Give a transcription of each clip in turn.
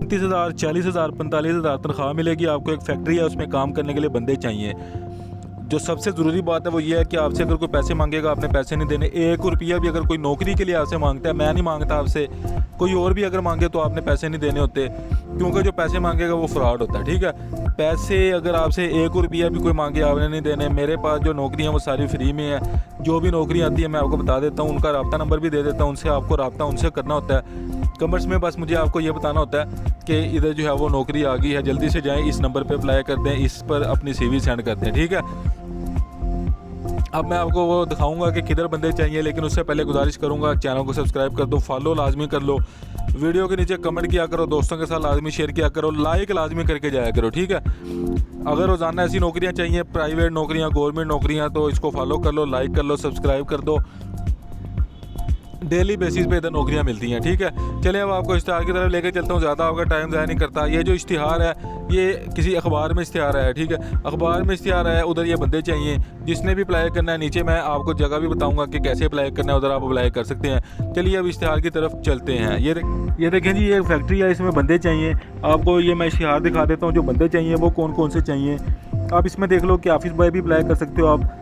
35,000, 40,000, 45,000 तनख्वाह मिलेगी। आपको एक फैक्ट्री है, उसमें काम करने के लिए बंदे चाहिए। जो सबसे ज़रूरी बात है वो ये है कि आपसे अगर कोई पैसे मांगेगा, आपने पैसे नहीं देने। 1 रुपया भी अगर कोई नौकरी के लिए आपसे मांगता है, मैं नहीं मांगता आपसे, कोई और भी अगर मांगे तो आपने पैसे नहीं देने होते, क्योंकि जो पैसे मांगेगा वो फ्रॉड होता है। ठीक है, पैसे अगर आपसे 1 रुपया भी कोई मांगे, आपने नहीं देने। मेरे पास जो नौकरी हैं वो सारी फ्री में है। जो भी नौकरी आती है मैं आपको बता देता हूँ, उनका रब्ता नंबर भी दे देता हूँ, उनसे आपको रब्ता उनसे करना होता है। कमेंट्स में बस मुझे आपको ये बताना होता है कि इधर जो है वो नौकरी आ गई है, जल्दी से जाएँ, इस नंबर पर अप्लाई कर दें, इस पर अपनी CV सेंड कर दें। ठीक है, अब मैं आपको वो दिखाऊंगा कि किधर बंदे चाहिए, लेकिन उससे पहले गुजारिश करूंगा चैनल को सब्सक्राइब कर दो, फॉलो लाजमी कर लो, वीडियो के नीचे कमेंट किया करो, दोस्तों के साथ लाजमी शेयर किया करो, लाइक लाजमी करके जाया करो। ठीक है, अगर रोज़ाना ऐसी नौकरियां चाहिए, प्राइवेट नौकरियां, गवर्नमेंट नौकरियां, तो इसको फॉलो कर लो, लाइक कर लो, सब्सक्राइब कर दो। डेली बेसिस पे इधर नौकरियां मिलती हैं। ठीक है, चलिए अब आपको इश्तिहार की तरफ लेकर चलता हूँ, ज़्यादा आपका टाइम ज़ाया नहीं करता। ये जो इश्तिहार है ये किसी अखबार में इश्तिहार है। ठीक है, अखबार में इश्तिहार है, उधर ये बंदे चाहिए। जिसने भी अप्लाई करना है, नीचे मैं आपको जगह भी बताऊंगा कि कैसे अप्लाई करना है, उधर आप अप्लाई कर सकते हैं। चलिए अब इश्तिहार की तरफ चलते हैं। ये देखें जी, ये फैक्ट्री है, इसमें बंदे चाहिए। आपको ये मैं इश्तिहार दिखा देता हूँ, जो बंदे चाहिए वो कौन कौन से चाहिए। आप इसमें देख लो कि ऑफिस बॉय भी अप्लाई कर सकते हो, आप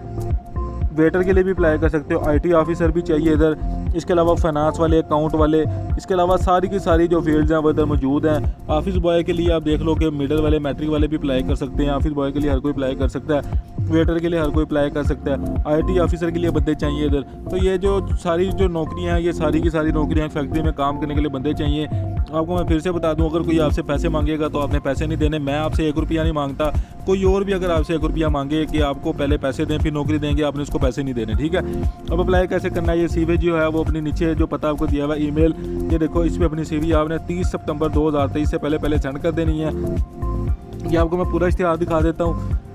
वेटर के लिए भी अप्लाई कर सकते हो, IT ऑफिसर भी चाहिए इधर, इसके अलावा फाइनेंस वाले, अकाउंट वाले, इसके अलावा सारी की सारी जो फील्ड्स हैं वो इधर मौजूद हैं। ऑफिस बॉय के लिए आप देख लो कि मिडिल वाले, मैट्रिक वाले भी अप्लाई कर सकते हैं। ऑफिस बॉय के लिए हर कोई अप्लाई कर सकता है, वेटर के लिए हर कोई अप्लाई कर सकता है, IT ऑफिसर के लिए बंदे चाहिए इधर। तो ये जो सारी जो नौकरियां हैं, ये सारी की सारी नौकरियां, फैक्ट्री में काम करने के लिए बंदे चाहिए। आपको मैं फिर से बता दूं, अगर कोई आपसे पैसे मांगेगा तो आपने पैसे नहीं देने। मैं आपसे 1 रुपया नहीं मांगता, कोई और भी अगर आपसे 1 रुपया मांगे कि आपको पहले पैसे दें फिर नौकरी देंगे, आपने उसको पैसे नहीं देने। ठीक है, अब अप्लाई कैसे करना है, ये CV जो है वो अपनी नीचे जो पता आपको दिया हुआ ईमेल, ये देखो, इस पर अपनी CV आपने 30 सितंबर 2023 से पहले सेंड कर देनी है। ये आपको मैं पूरा इश्तिहार दिखा देता हूँ।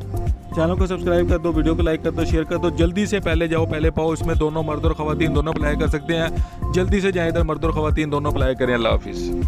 चैनल को सब्सक्राइब कर दो, वीडियो को लाइक कर दो, शेयर कर दो, जल्दी से पहले जाओ, पहले पाओ। इसमें दोनों मर्द और ख़वातीन दोनों अप्लाई कर सकते हैं। जल्दी से जाएं इधर, मर्द और ख़वातीन दोनों अप्लाई करें। अल्लाह हाफिज़।